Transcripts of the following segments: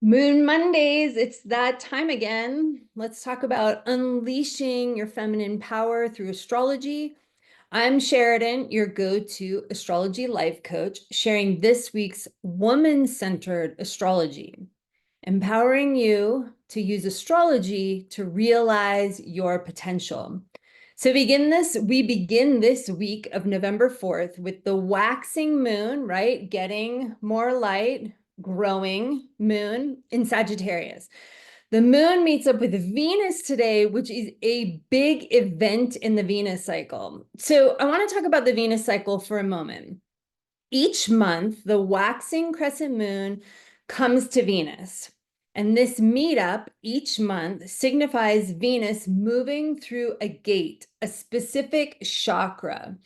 Moon Mondays, it's that time again. Let's talk about unleashing your feminine power through astrology. I'm Sheridan, your go-to astrology life coach, sharing this week's woman-centered astrology, empowering you to use astrology to realize your potential. So we begin this week of November 4th with the waxing moon, right? Getting more light, growing moon in Sagittarius. The moon meets up with Venus today, which is a big event in the Venus cycle. So I want to talk about the Venus cycle for a moment. Each month, the waxing crescent moon comes to Venus. And this meetup each month signifies Venus moving through a gate, a specific chakra.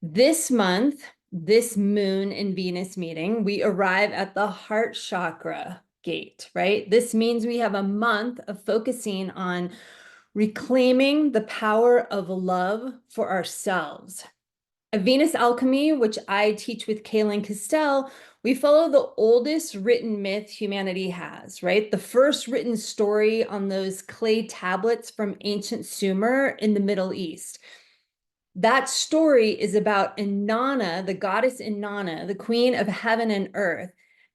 This month, this moon and Venus meeting, we arrive at the heart chakra gate, right? This means we have a month of focusing on reclaiming the power of love for ourselves. A Venus Alchemy, which I teach with Kaylin Castell, we follow the oldest written myth humanity has, right? The first written story on those clay tablets from ancient Sumer in the Middle East. That story is about Inanna, the goddess Inanna, the queen of heaven and earth.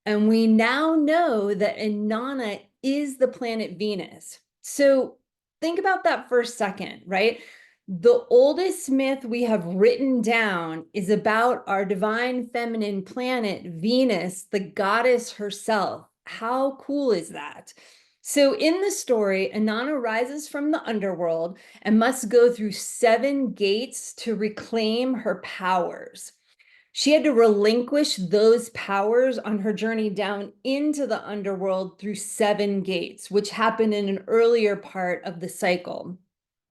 And we now know that Inanna is the planet Venus. So think about that for a second, right? The oldest myth we have written down is about our divine feminine planet, Venus, the goddess herself. How cool is that? So in the story, Inanna rises from the underworld and must go through 7 gates to reclaim her powers. She had to relinquish those powers on her journey down into the underworld through 7 gates, which happened in an earlier part of the cycle.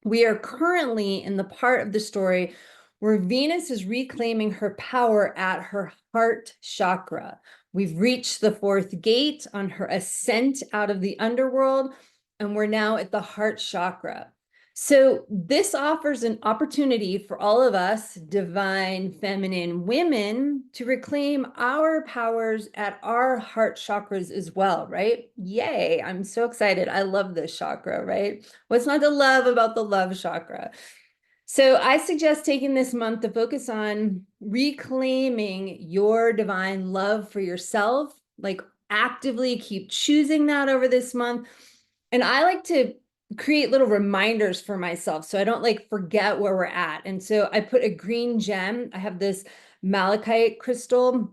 We are currently in the part of the story where Venus is reclaiming her power at her heart chakra. We've reached the 4th gate on her ascent out of the underworld, and we're now at the heart chakra. So this offers an opportunity for all of us divine feminine women to reclaim our powers at our heart chakras as well, right? Yay, I'm so excited. I love this chakra, right? What's not to love about the love chakra? So I suggest taking this month to focus on reclaiming your divine love for yourself, like actively keep choosing that over this month. And I like to create little reminders for myself so I don't like forget where we're at. And so I put a green gem. I have this malachite crystal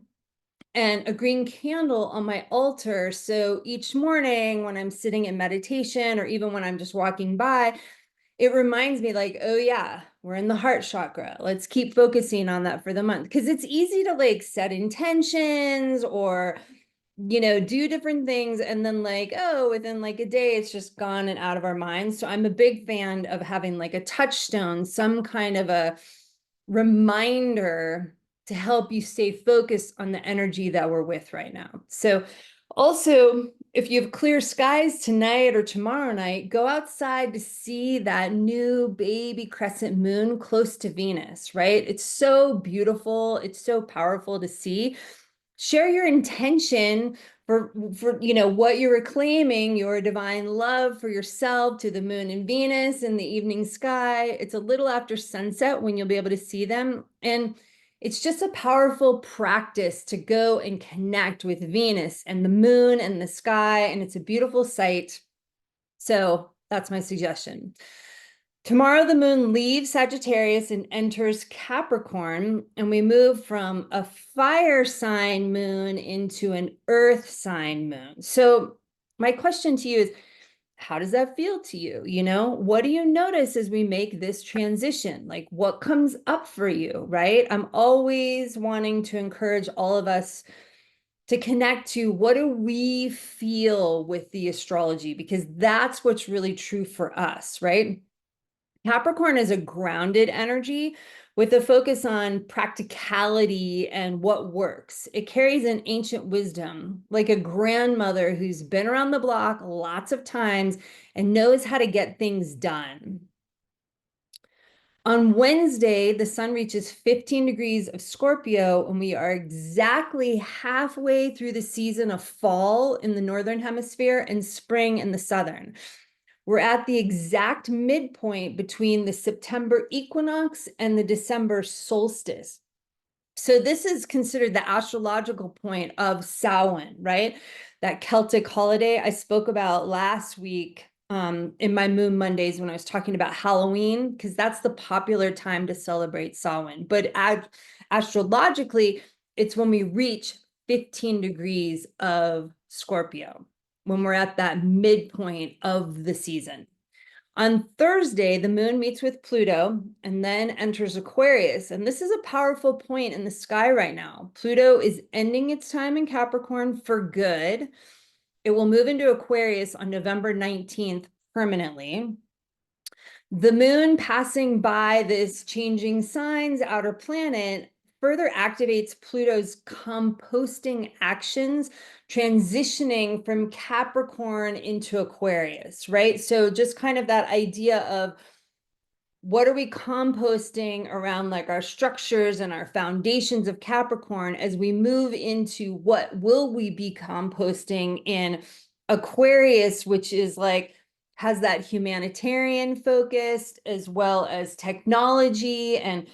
and a green candle on my altar. So each morning when I'm sitting in meditation or even when I'm just walking by, it reminds me like, oh yeah, we're in the heart chakra. Let's keep focusing on that for the month. Because it's easy to like set intentions or, do different things. And then like, oh, within like a day, it's just gone and out of our minds. So I'm a big fan of having like a touchstone, some kind of a reminder to help you stay focused on the energy that we're with right now. So also, if you have clear skies tonight or tomorrow night, go outside to see that new baby crescent moon close to Venus, right? It's so beautiful. It's so powerful to see. Share your intention for what you're reclaiming, your divine love for yourself to the moon and Venus in the evening sky. It's a little after sunset when you'll be able to see them. And it's just a powerful practice to go and connect with Venus and the moon and the sky. And it's a beautiful sight. So that's my suggestion. Tomorrow, the moon leaves Sagittarius and enters Capricorn, and we move from a fire sign moon into an earth sign moon. So my question to you is, how does that feel to you? What do you notice as we make this transition? Like what comes up for you, right? I'm always wanting to encourage all of us to connect to what do we feel with the astrology, because that's what's really true for us, right? Capricorn is a grounded energy with a focus on practicality and what works. It carries an ancient wisdom, like a grandmother who's been around the block lots of times and knows how to get things done. On Wednesday, the sun reaches 15 degrees of Scorpio, and we are exactly halfway through the season of fall in the northern hemisphere and spring in the southern. We're at the exact midpoint between the September equinox and the December solstice. So this is considered the astrological point of Samhain, right? That Celtic holiday I spoke about last week in my Moon Mondays when I was talking about Halloween, because that's the popular time to celebrate Samhain. But astrologically, it's when we reach 15 degrees of Scorpio, when we're at that midpoint of the season. On Thursday, the moon meets with Pluto and then enters Aquarius. And this is a powerful point in the sky right now. Pluto is ending its time in Capricorn for good. It will move into Aquarius on November 19th permanently. The moon passing by this changing signs outer planet further activates Pluto's composting actions, transitioning from Capricorn into Aquarius, right? So just kind of that idea of what are we composting around like our structures and our foundations of Capricorn as we move into what will we be composting in Aquarius, which is like has that humanitarian focus as well as technology and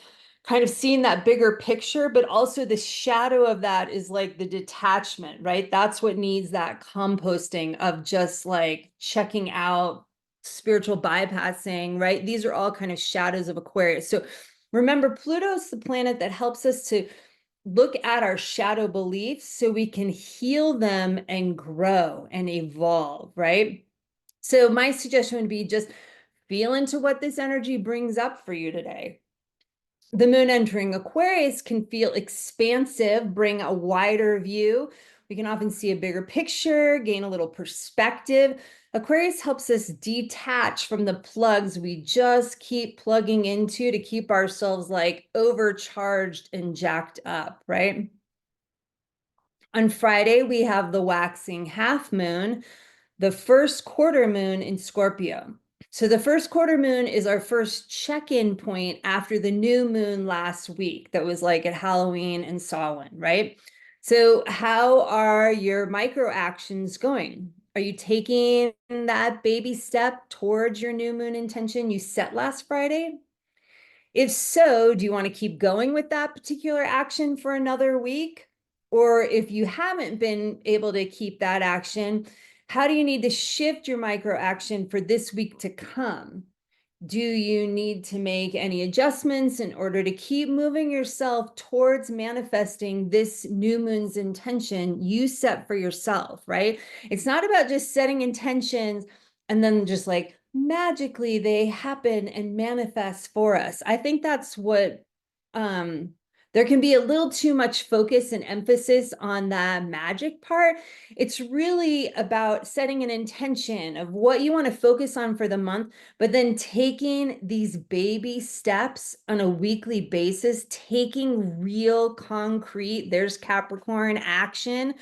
kind of seeing that bigger picture, but also the shadow of that is like the detachment, right? That's what needs that composting of just like checking out, spiritual bypassing, right? These are all kind of shadows of Aquarius. So remember, Pluto's the planet that helps us to look at our shadow beliefs so we can heal them and grow and evolve, right? So my suggestion would be just feel into what this energy brings up for you today. The moon entering Aquarius can feel expansive, bring a wider view. We can often see a bigger picture, gain a little perspective. Aquarius helps us detach from the plugs we just keep plugging into to keep ourselves like overcharged and jacked up, right? On Friday, we have the waxing half moon, the first quarter moon in Scorpio. So the first quarter moon is our first check-in point after the new moon last week that was like at Halloween and Samhain, right? So how are your micro actions going? Are you taking that baby step towards your new moon intention you set last Friday? If so, do you want to keep going with that particular action for another week? Or if you haven't been able to keep that action, how do you need to shift your micro action for this week to come? Do you need to make any adjustments in order to keep moving yourself towards manifesting this new moon's intention you set for yourself, right? It's not about just setting intentions and then just like magically they happen and manifest for us. I think that's what there can be a little too much focus and emphasis on that magic part. It's really about setting an intention of what you want to focus on for the month, but then taking these baby steps on a weekly basis, taking real concrete, there's Capricorn action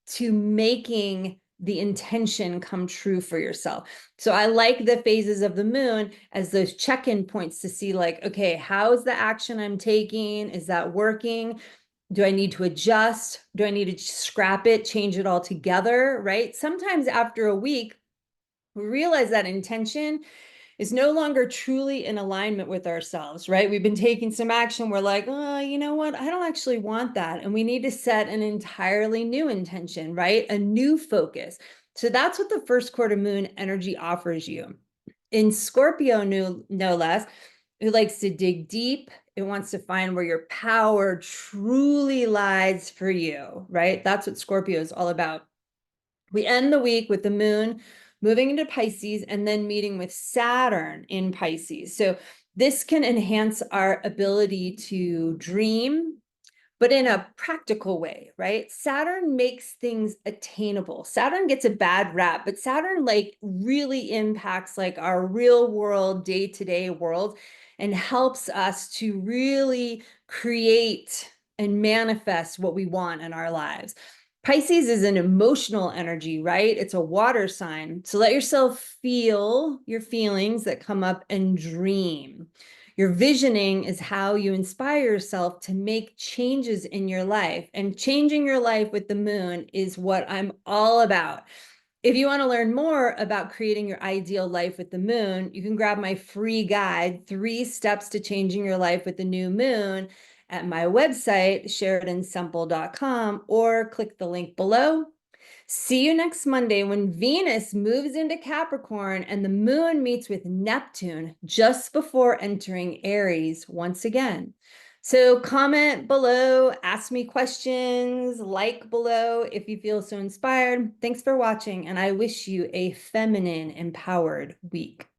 to making the intention come true for yourself. So I like the phases of the moon as those check-in points to see like, okay, how's the action I'm taking? Is that working? Do I need to adjust? Do I need to scrap it, change it all together, right? Sometimes after a week, we realize that intention is no longer truly in alignment with ourselves, right? We've been taking some action. We're like, oh, you know what? I don't actually want that. And we need to set an entirely new intention, right? A new focus. So that's what the first quarter moon energy offers you. In Scorpio, no less, it likes to dig deep. It wants to find where your power truly lies for you, right? That's what Scorpio is all about. We end the week with the moon moving into Pisces and then meeting with Saturn in Pisces. So this can enhance our ability to dream, but in a practical way, right? Saturn makes things attainable. Saturn gets a bad rap, but Saturn like really impacts like our real world, day-to-day world and helps us to really create and manifest what we want in our lives. Pisces is an emotional energy, right? It's a water sign. So let yourself feel your feelings that come up and dream. Your visioning is how you inspire yourself to make changes in your life. And changing your life with the moon is what I'm all about. If you want to learn more about creating your ideal life with the moon, you can grab my free guide, 3 Steps to Changing Your Life with the New Moon, at my website, SheridanSemple.com, or click the link below. See you next Monday when Venus moves into Capricorn and the moon meets with Neptune just before entering Aries once again. So comment below, ask me questions, like below if you feel so inspired. Thanks for watching, and I wish you a feminine empowered week.